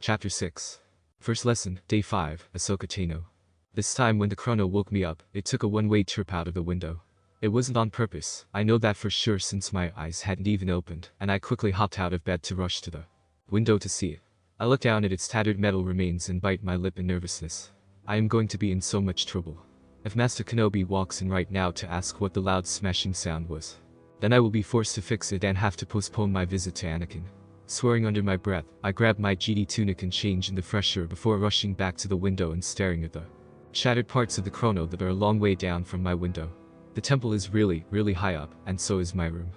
Chapter 6. First Lesson, Day 5, Ahsoka Tano. This time when the chrono woke me up, it took a one-way trip out of the window. It wasn't on purpose, I know that for sure since my eyes hadn't even opened, and I quickly hopped out of bed to rush to the window to see it. I look down at its tattered metal remains and bite my lip in nervousness. I am going to be in so much trouble. If Master Kenobi walks in right now to ask what the loud smashing sound was, then I will be forced to fix it and have to postpone my visit to Anakin. Swearing under my breath, I grabbed my Jedi tunic and changed into fresh air before rushing back to the window and staring at the shattered parts of the chrono that are a long way down from my window. The temple is really high up, and so is my room.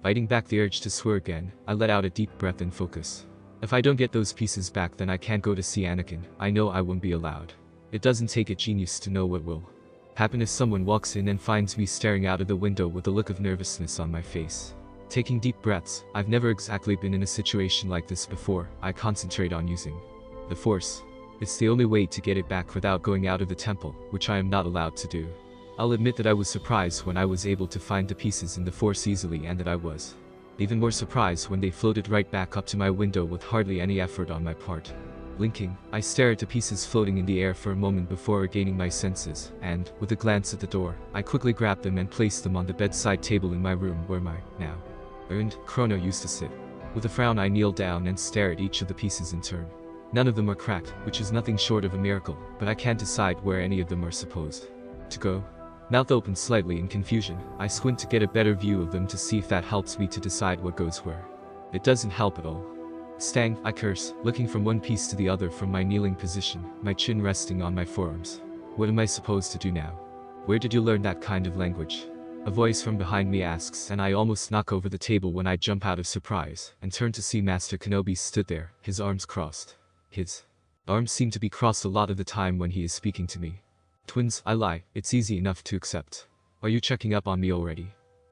Fighting back the urge to swear again, I let out a deep breath and focus. If I don't get those pieces back, then I can't go to see Anakin. I know I won't be allowed. It doesn't take a genius to know what will happen if someone walks in and finds me staring out of the window with a look of nervousness on my face. Taking deep breaths, I've never exactly been in a situation like this before. I concentrate on using the Force. It's the only way to get it back without going out of the temple, which I am not allowed to do. I'll admit that I was surprised when I was able to find the pieces in the Force easily, and that I was even more surprised when they floated right back up to my window with hardly any effort on my part. Blinking, I stare at the pieces floating in the air for a moment before regaining my senses, and, with a glance at the door, I quickly grabbed them and placed them on the bedside table in my room where my, now, earned, chrono used to sit. With a frown I kneel down and stare at each of the pieces in turn. None of them are cracked, which is nothing short of a miracle, but I can't decide where any of them are supposed to go. Mouth open slightly in confusion, I squint to get a better view of them to see if that helps me to decide what goes where. It doesn't help at all. Stang, I curse, looking from one piece to the other from my kneeling position, my chin resting on my forearms. What am I supposed to do now? Where did you learn that kind of language? A voice from behind me asks, and I almost knock over the table when I jump out of surprise, and turn to see Master Kenobi stood there, his arms crossed. His arms seem to be crossed a lot of the time when he is speaking to me. Twins, I lie, it's easy enough to accept. Are you checking up on me already?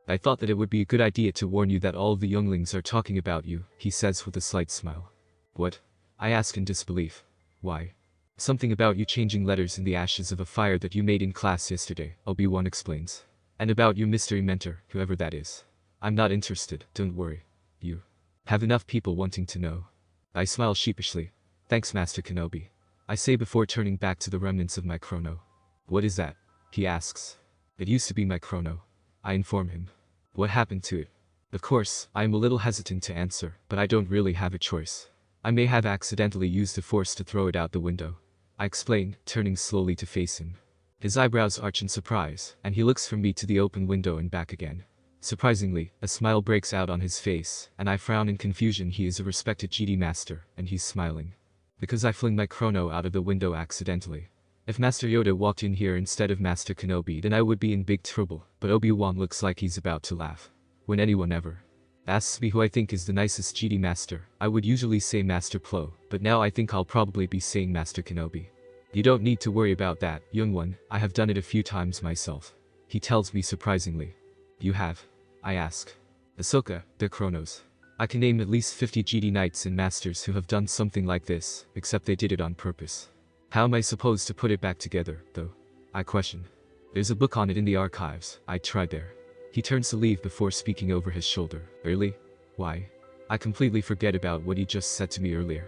I thought that it would be a good idea to warn you that all of the younglings are talking about you, he says with a slight smile. What? I ask in disbelief. Why? Something about you changing letters in the ashes of a fire that you made in class yesterday, Obi-Wan explains. And about your mystery mentor, whoever that is. I'm not interested, don't worry. You have enough people wanting to know. I smile sheepishly. Thanks, Master Kenobi. I say before turning back to the remnants of my chrono. What is that? He asks. It used to be my chrono. I inform him. What happened to it? Of course, I am a little hesitant to answer, but I don't really have a choice. I may have accidentally used the Force to throw it out the window. I explain, turning slowly to face him. His eyebrows arch in surprise, and he looks from me to the open window and back again. Surprisingly, a smile breaks out on his face, and I frown in confusion. He is a respected Jedi Master, and he's smiling. Because I fling my chrono out of the window accidentally. If Master Yoda walked in here instead of Master Kenobi, then I would be in big trouble, but Obi-Wan looks like he's about to laugh. When anyone ever asks me who I think is the nicest Jedi Master, I would usually say Master Plo, but now I think I'll probably be saying Master Kenobi. You don't need to worry about that, young one, I have done it a few times myself. He tells me surprisingly. You have? I ask. Ahsoka, they're chronos. I can name at least 50 Jedi Knights and Masters who have done something like this, except they did it on purpose. How am I supposed to put it back together, though? I question. There's a book on it in the archives, I tried there. He turns to leave before speaking over his shoulder. Really? Why? I completely forget about what he just said to me earlier.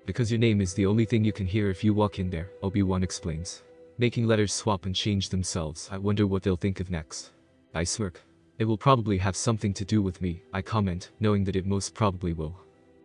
Because your name is the only thing you can hear if you walk in there, Obi-Wan explains. Making letters swap and change themselves, I wonder what they'll think of next. I smirk. It will probably have something to do with me, I comment, knowing that it most probably will.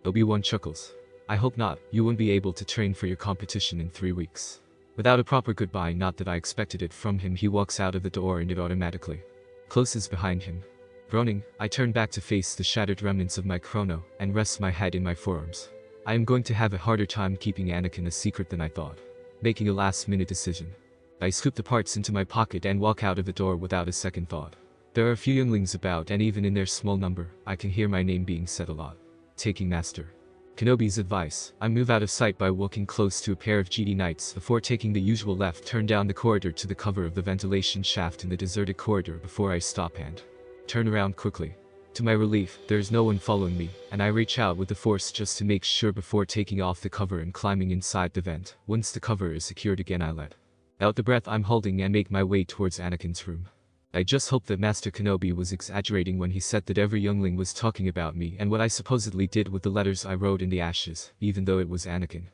Obi-Wan chuckles. I hope not, you won't be able to train for your competition in 3 weeks. Without a proper goodbye, not that I expected it from him, he walks out of the door and it automatically closes behind him. Groaning, I turn back to face the shattered remnants of my chrono, and rest my head in my forearms. I am going to have a harder time keeping Anakin a secret than I thought. Making a last-minute decision. I scoop the parts into my pocket and walk out of the door without a second thought. There are a few younglings about, and even in their small number, I can hear my name being said a lot. Taking Master Kenobi's advice, I move out of sight by walking close to a pair of Jedi Knights before taking the usual left turn down the corridor to the cover of the ventilation shaft in the deserted corridor before I stop and turn around quickly. To my relief, there is no one following me, and I reach out with the Force just to make sure before taking off the cover and climbing inside the vent. Once the cover is secured again, I let out the breath I'm holding and make my way towards Anakin's room. I just hope that Master Kenobi was exaggerating when he said that every youngling was talking about me and what I supposedly did with the letters I wrote in the ashes, even though it was Anakin.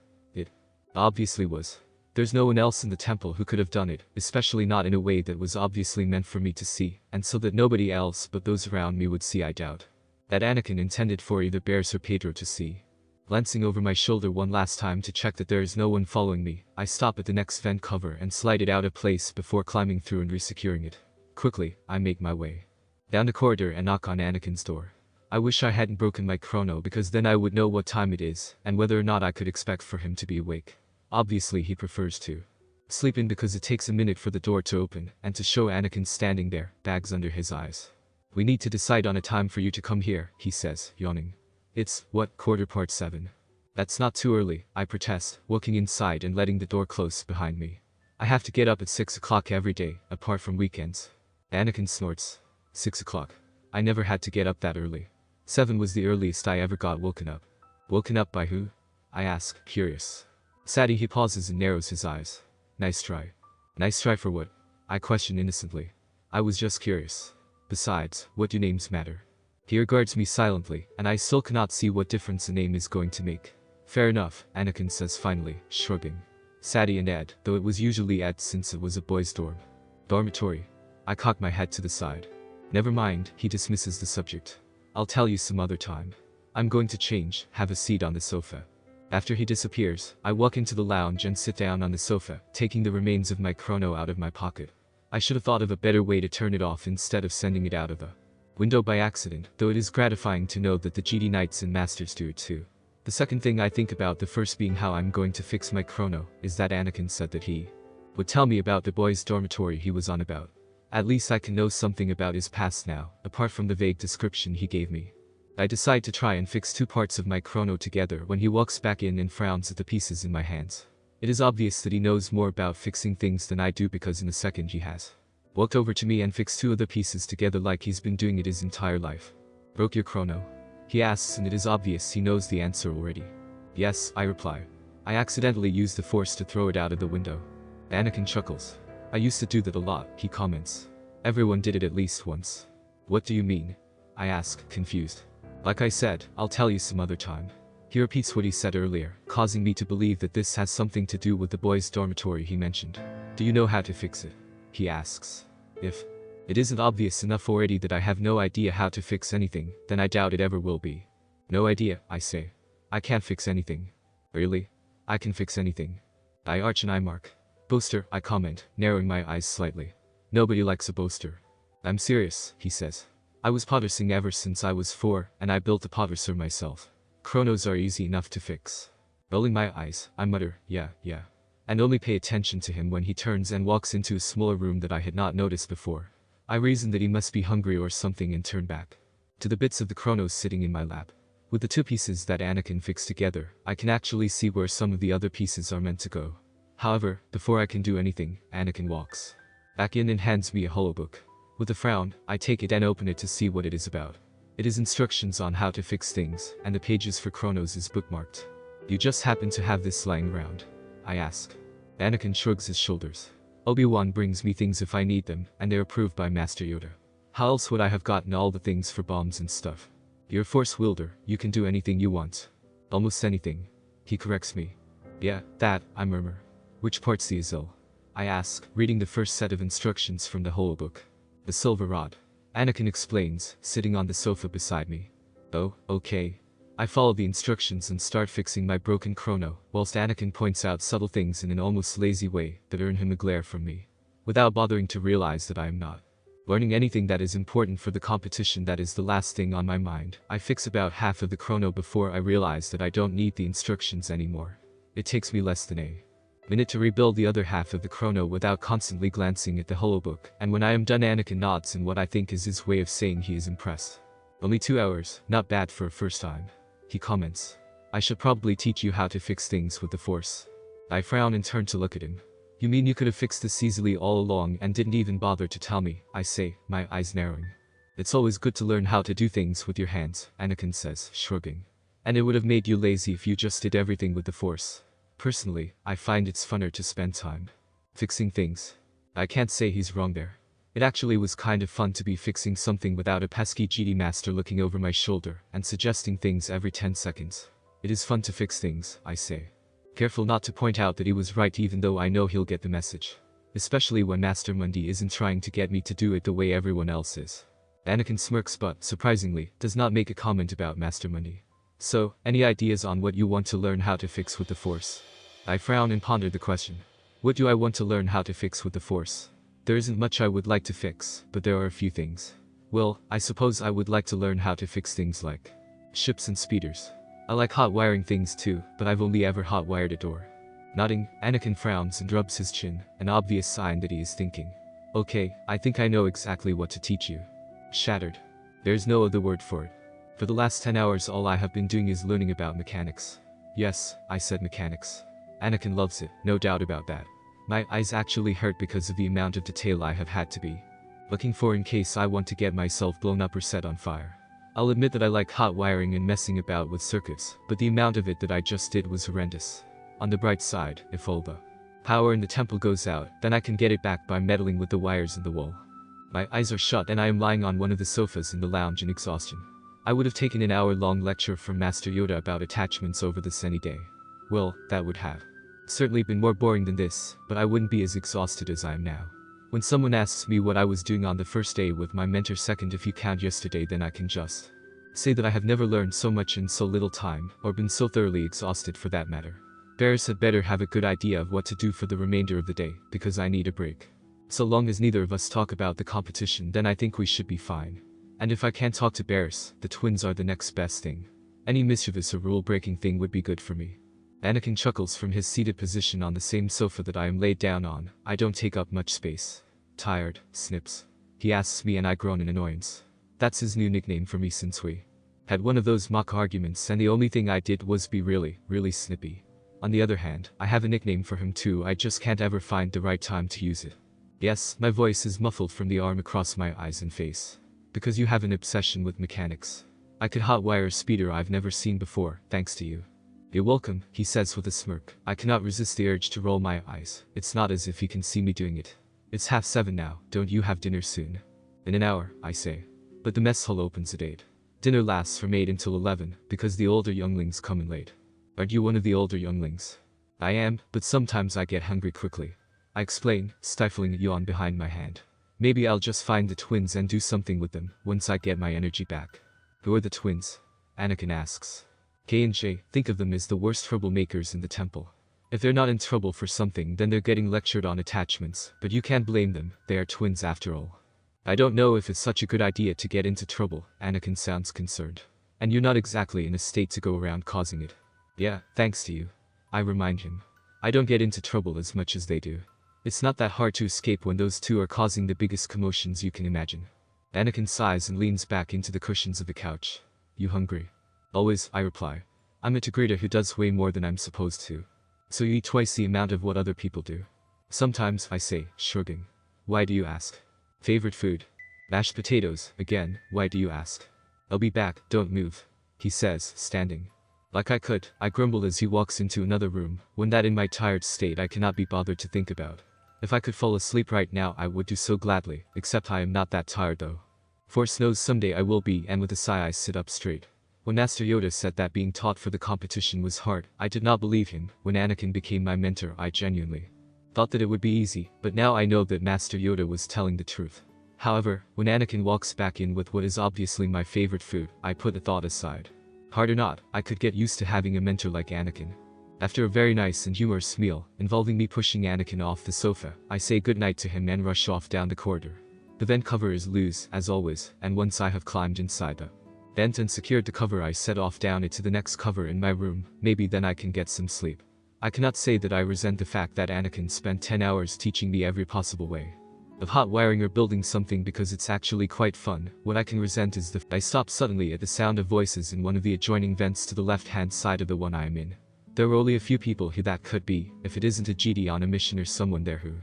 Obviously was. There's no one else in the temple who could have done it, especially not in a way that was obviously meant for me to see, and so that nobody else but those around me would see, I doubt. That Anakin intended for either Bears or Pedro to see. Glancing over my shoulder one last time to check that there is no one following me, I stop at the next vent cover and slide it out of place before climbing through and resecuring it. Quickly, I make my way down the corridor and knock on Anakin's door. I wish I hadn't broken my chrono because then I would know what time it is and whether or not I could expect for him to be awake. Obviously he prefers to sleep in because it takes a minute for the door to open and to show Anakin standing there, bags under his eyes. We need to decide on a time for you to come here, he says, yawning. It's, what, 7:15? That's not too early, I protest, walking inside and letting the door close behind me. I have to get up at 6 o'clock every day, apart from weekends. Anakin snorts. 6 o'clock. I never had to get up that early. 7 was the earliest I ever got woken up. Woken up by who? I ask, curious. Sadly, he pauses and narrows his eyes. Nice try. Nice try for what? I question innocently. I was just curious. Besides, what do names matter? He regards me silently, and I still cannot see what difference a name is going to make. Fair enough, Anakin says finally, shrugging. Sadie and Ed, though it was usually Ed since it was a boys' dorm. Dormitory. I cock my head to the side. Never mind, he dismisses the subject. I'll tell you some other time. I'm going to change, have a seat on the sofa. After he disappears, I walk into the lounge and sit down on the sofa, taking the remains of my chrono out of my pocket. I should have thought of a better way to turn it off instead of sending it out of the window by accident, though it is gratifying to know that the Jedi Knights and Masters do it too. The second thing I think about, the first being how I'm going to fix my chrono, is that Anakin said that he would tell me about the boys' dormitory he was on about. At least I can know something about his past now, apart from the vague description he gave me. I decide to try and fix two parts of my chrono together when he walks back in and frowns at the pieces in my hands. It is obvious that he knows more about fixing things than I do because in a second he has walked over to me and fixed two of the pieces together like he's been doing it his entire life. Broke your chrono? He asks, and it is obvious he knows the answer already. Yes, I reply. I accidentally used the force to throw it out of the window. Anakin chuckles. I used to do that a lot, he comments. Everyone did it at least once. What do you mean? I ask, confused. Like I said, I'll tell you some other time. He repeats what he said earlier, causing me to believe that this has something to do with the boys' dormitory he mentioned. Do you know how to fix it? He asks. If it isn't obvious enough already that I have no idea how to fix anything, then I doubt it ever will be. No idea, I say. I can't fix anything. Really? I can fix anything. I arch an eye mark. Boaster, I comment, narrowing my eyes slightly. Nobody likes a boaster. I'm serious, he says. I was pottersing ever since I was 4, and I built a potterser myself. Chronos are easy enough to fix. Rolling my eyes, I mutter, yeah. And only pay attention to him when he turns and walks into a smaller room that I had not noticed before. I reason that he must be hungry or something and turn back to the bits of the chronos sitting in my lap. With the two pieces that Anakin fixed together, I can actually see where some of the other pieces are meant to go. However, before I can do anything, Anakin walks back in and hands me a holobook. With a frown, I take it and open it to see what it is about. It is instructions on how to fix things, and the pages for chronos is bookmarked. You just happen to have this lying around? I ask. Anakin shrugs his shoulders. Obi-Wan brings me things if I need them, and they're approved by Master Yoda. How else would I have gotten all the things for bombs and stuff? You're a force wielder, you can do anything you want. Almost anything. He corrects me. Yeah, that, I murmur. Which part's the Azil? I ask, reading the first set of instructions from the holobook. The silver rod. Anakin explains, sitting on the sofa beside me. Oh, okay. I follow the instructions and start fixing my broken chrono, whilst Anakin points out subtle things in an almost lazy way that earn him a glare from me. Without bothering to realize that I am not learning anything that is important for the competition that is the last thing on my mind. I fix about half of the chrono before I realize that I don't need the instructions anymore. It takes me less than a minute to rebuild the other half of the chrono without constantly glancing at the holobook, and when I am done Anakin nods in what I think is his way of saying he is impressed. Only 2 hours, not bad for a first time. He comments. I should probably teach you how to fix things with the Force. I frown and turn to look at him. You mean you could have fixed this easily all along and didn't even bother to tell me, I say, my eyes narrowing. It's always good to learn how to do things with your hands, Anakin says, shrugging. And it would have made you lazy if you just did everything with the Force. Personally, I find it's funner to spend time fixing things. I can't say he's wrong there. It actually was kind of fun to be fixing something without a pesky GD master looking over my shoulder and suggesting things every 10 seconds. It is fun to fix things, I say. careful not to point out that he was right even though I know he'll get the message. Especially when Master Mundi isn't trying to get me to do it the way everyone else is. Anakin smirks but, surprisingly, does not make a comment about Master Mundi. So, any ideas on what you want to learn how to fix with the Force? I frown and ponder the question. What do I want to learn how to fix with the Force? There isn't much I would like to fix, but there are a few things. Well, I suppose I would like to learn how to fix things like ships and speeders. I like hot wiring things too, but I've only ever hot wired a door. Nodding, Anakin frowns and rubs his chin, an obvious sign that he is thinking. Okay, I think I know exactly what to teach you. Shattered. There's no other word for it. For the last 10 hours all I have been doing is learning about mechanics. Yes, I said mechanics. Anakin loves it, no doubt about that. My eyes actually hurt because of the amount of detail I have had to be looking for in case I want to get myself blown up or set on fire. I'll admit that I like hot wiring and messing about with circuits, but the amount of it that I just did was horrendous. On the bright side, if all the power in the temple goes out, then I can get it back by meddling with the wires in the wall. My eyes are shut and I am lying on one of the sofas in the lounge in exhaustion. I would have taken an hour-long lecture from Master Yoda about attachments over this any day. Well, that would have certainly been more boring than this, but I wouldn't be as exhausted as I am now. When someone asks me what I was doing on the first day with my mentor, second if you count yesterday, then I can just say that I have never learned so much in so little time, or been so thoroughly exhausted for that matter. Barris had better have a good idea of what to do for the remainder of the day, because I need a break. So long as neither of us talk about the competition, then I think we should be fine. And if I can't talk to Barris, the twins are the next best thing. Any mischievous or rule-breaking thing would be good for me. Anakin chuckles from his seated position on the same sofa that I am laid down on. I don't take up much space. Tired, snips. He asks me and I groan in annoyance. That's his new nickname for me since we had one of those mock arguments and the only thing I did was be really, really snippy. On the other hand, I have a nickname for him too, I just can't ever find the right time to use it. Yes, my voice is muffled from the arm across my eyes and face. Because you have an obsession with mechanics. I could hotwire a speeder I've never seen before, thanks to you. You're welcome, he says with a smirk. I cannot resist the urge to roll my eyes. It's not as if he can see me doing it. It's 7:30 now, don't you have dinner soon? In an hour, I say. But the mess hall opens at 8. Dinner lasts from 8 until 11, because the older younglings come in late. Aren't you one of the older younglings? I am, but sometimes I get hungry quickly. I explain, stifling a yawn behind my hand. Maybe I'll just find the twins and do something with them, once I get my energy back. Who are the twins? Anakin asks. K and J, think of them as the worst troublemakers in the temple. If they're not in trouble for something, then they're getting lectured on attachments, but you can't blame them, they are twins after all. I don't know if it's such a good idea to get into trouble, Anakin sounds concerned. And you're not exactly in a state to go around causing it. Yeah, thanks to you. I remind him. I don't get into trouble as much as they do. It's not that hard to escape when those two are causing the biggest commotions you can imagine. Anakin sighs and leans back into the cushions of the couch. You hungry? Always, I reply. I'm a integrator who does way more than I'm supposed to. So you eat twice the amount of what other people do. Sometimes, I say, shrugging. Why do you ask? Favorite food? Mashed potatoes, again, why do you ask? I'll be back, don't move. He says, standing. Like I could, I grumble as he walks into another room, when that in my tired state I cannot be bothered to think about. If I could fall asleep right now I would do so gladly, except I am not that tired though. Force knows someday I will be, and with a sigh I sit up straight. When Master Yoda said that being taught for the competition was hard, I did not believe him. When Anakin became my mentor I genuinely thought that it would be easy, but now I know that Master Yoda was telling the truth. However, when Anakin walks back in with what is obviously my favorite food, I put the thought aside. Hard or not, I could get used to having a mentor like Anakin. After a very nice and humorous meal, involving me pushing Anakin off the sofa, I say goodnight to him and rush off down the corridor. The vent cover is loose, as always, and once I have climbed inside the vent and secured the cover I set off down it to the next cover in my room, maybe then I can get some sleep. I cannot say that I resent the fact that Anakin spent 10 hours teaching me every possible way of hot wiring or building something because it's actually quite fun. What I can resent is I stop suddenly at the sound of voices in one of the adjoining vents to the left-hand side of the one I am in. There are only a few people who that could be, if it isn't a Jedi on a mission or someone there who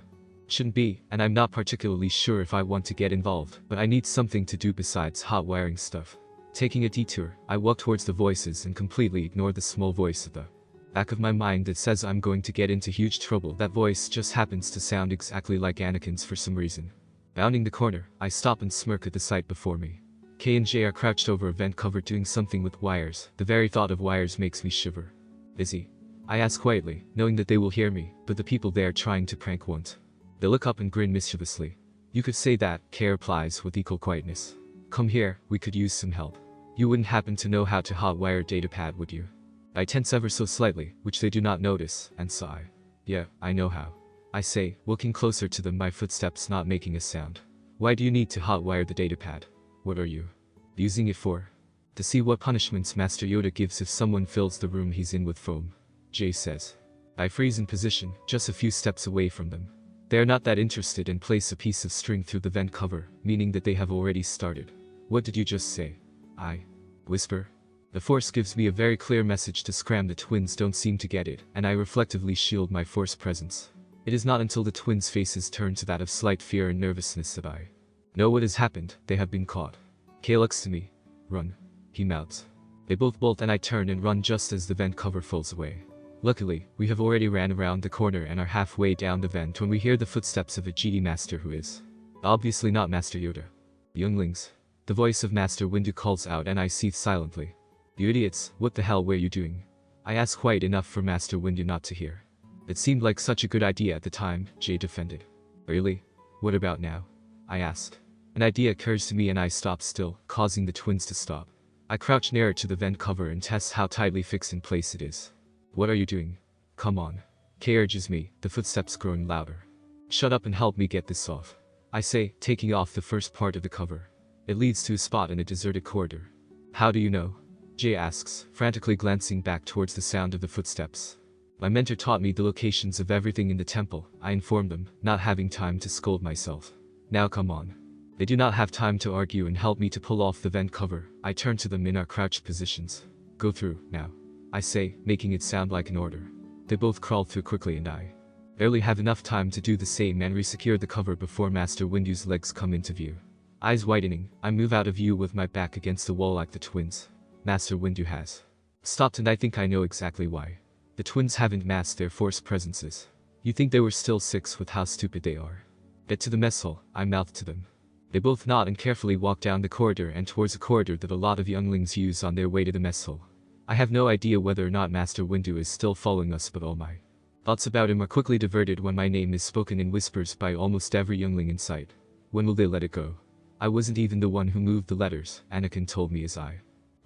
shouldn't be, and I'm not particularly sure if I want to get involved, but I need something to do besides hot wiring stuff. Taking a detour, I walk towards the voices and completely ignore the small voice at the back of my mind that says I'm going to get into huge trouble. That voice just happens to sound exactly like Anakin's for some reason. Rounding the corner, I stop and smirk at the sight before me. K and J are crouched over a vent cover doing something with wires. The very thought of wires makes me shiver. Busy. I ask quietly, knowing that they will hear me, but the people there trying to prank won't. They look up and grin mischievously. You could say that, Kay replies with equal quietness. Come here, we could use some help. You wouldn't happen to know how to hotwire a datapad, would you? I tense ever so slightly, which they do not notice, and sigh. Yeah, I know how. I say, walking closer to them, my footsteps not making a sound. Why do you need to hotwire the datapad? What are you using it for? To see what punishments Master Yoda gives if someone fills the room he's in with foam, Jay says. I freeze in position, just a few steps away from them. They are not that interested and place a piece of string through the vent cover, meaning that they have already started. What did you just say? I whisper. The Force gives me a very clear message to scram. The twins don't seem to get it, and I reflectively shield my Force presence. It is not until the twins' faces turn to that of slight fear and nervousness that I know what has happened. They have been caught. Kay looks to me. Run, he mouths. They both bolt and I turn and run just as the vent cover falls away. Luckily, we have already ran around the corner and are halfway down the vent when we hear the footsteps of a Jedi Master who is obviously not Master Yoda. Younglings. The voice of Master Windu calls out and I seethe silently. You idiots, what the hell were you doing? I ask quiet enough for Master Windu not to hear. It seemed like such a good idea at the time, Jay defended. Really? What about now? I asked. An idea occurs to me and I stop still, causing the twins to stop. I crouch nearer to the vent cover and test how tightly fixed in place it is. What are you doing? Come on. Kay urges me, the footsteps growing louder. Shut up and help me get this off. I say, taking off the first part of the cover. It leads to a spot in a deserted corridor. How do you know? Jay asks, frantically glancing back towards the sound of the footsteps. My mentor taught me the locations of everything in the temple, I informed them, not having time to scold myself. Now come on. They do not have time to argue and help me to pull off the vent cover. I turn to them in our crouched positions. Go through, now. I say, making it sound like an order. They both crawl through quickly and I barely have enough time to do the same and resecure the cover before Master Windu's legs come into view. Eyes widening, I move out of view with my back against the wall like the twins. Master Windu has stopped and I think I know exactly why. The twins haven't masked their Force presences. You think they were still 6 with how stupid they are. Get to the mess hall, I mouth to them. They both nod and carefully walk down the corridor and towards a corridor that a lot of younglings use on their way to the mess hall. I have no idea whether or not Master Windu is still following us, but all my thoughts about him are quickly diverted when my name is spoken in whispers by almost every youngling in sight. When will they let it go? I wasn't even the one who moved the letters, Anakin told me as I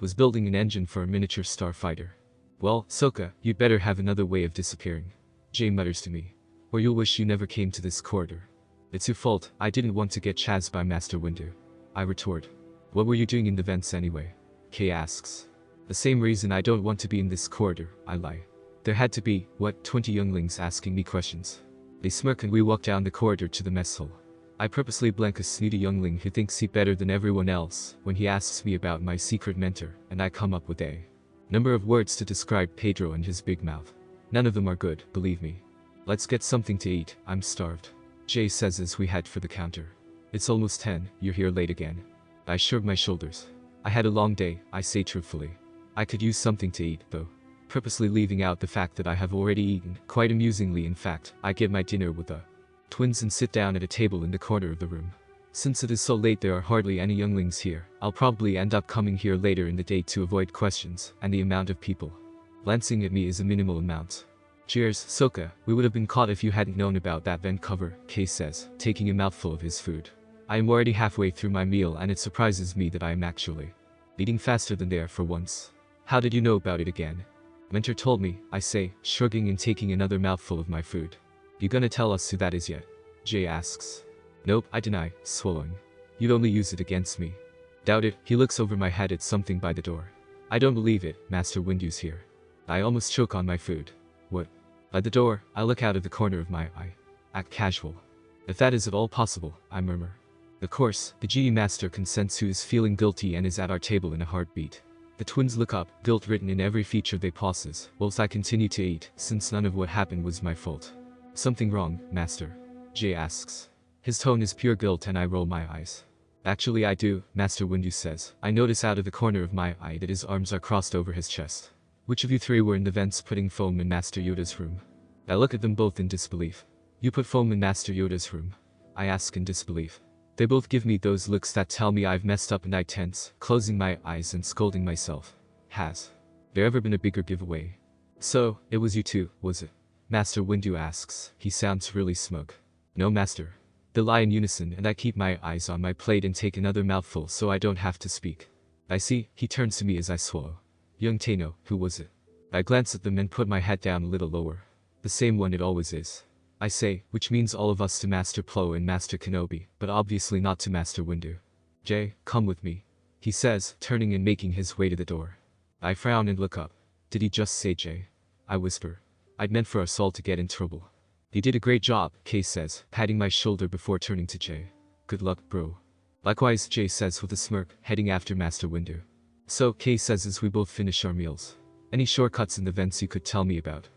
was building an engine for a miniature starfighter. Well, Ahsoka, you'd better have another way of disappearing. Jay mutters to me. Or you'll wish you never came to this corridor. It's your fault, I didn't want to get chased by Master Windu. I retort. What were you doing in the vents anyway? Kay asks. The same reason I don't want to be in this corridor, I lie. There had to be, 20 younglings asking me questions. They smirk and we walk down the corridor to the mess hall. I purposely blank a snooty youngling who thinks he better than everyone else when he asks me about my secret mentor, and I come up with a number of words to describe Pedro and his big mouth. None of them are good, believe me. Let's get something to eat, I'm starved. Jay says as we head for the counter. It's almost 10, you're here late again. I shrug my shoulders. I had a long day, I say truthfully. I could use something to eat, though. Purposely leaving out the fact that I have already eaten. Quite amusingly, in fact, I get my dinner with the twins and sit down at a table in the corner of the room. Since it is so late there are hardly any younglings here, I'll probably end up coming here later in the day to avoid questions, and the amount of people glancing at me is a minimal amount. Cheers, Ahsoka, we would have been caught if you hadn't known about that vent cover, Kay says, taking a mouthful of his food. I am already halfway through my meal and it surprises me that I am actually eating faster than they are for once. How did you know about it again? Mentor told me, I say, shrugging and taking another mouthful of my food. You gonna tell us who that is yet? Jay asks. Nope, I deny, swallowing. You'd only use it against me. Doubt it, he looks over my head at something by the door. I don't believe it, Master Windu's here. I almost choke on my food. What? By the door, I look out of the corner of my eye. Act casual. If that is at all possible, I murmur. Of course, the Jedi Master consents, who is feeling guilty and is at our table in a heartbeat. The twins look up, guilt written in every feature they pauses, whilst I continue to eat, since none of what happened was my fault. Something wrong, Master? Jay asks. His tone is pure guilt and I roll my eyes. Actually I do, Master Windu says. I notice out of the corner of my eye that his arms are crossed over his chest. Which of you three were in the vents putting foam in Master Yoda's room? I look at them both in disbelief. You put foam in Master Yoda's room? I ask in disbelief. They both give me those looks that tell me I've messed up and I tense, closing my eyes and scolding myself. Has there ever been a bigger giveaway? So, it was you too, was it? Master Windu asks. He sounds really smug. No, Master. They lie in unison and I keep my eyes on my plate and take another mouthful so I don't have to speak. I see, he turns to me as I swallow. Young Tano, who was it? I glance at them and put my head down a little lower. The same one it always is. I say, which means all of us to Master Plo and Master Kenobi, but obviously not to Master Windu. Jay, come with me. He says, turning and making his way to the door. I frown and look up. Did he just say Jay? I whisper. I'd meant for us all to get in trouble. He did a great job, Kay says, patting my shoulder before turning to Jay. Good luck, bro. Likewise, Jay says with a smirk, heading after Master Windu. So, Kay says as we both finish our meals. Any shortcuts in the vents you could tell me about?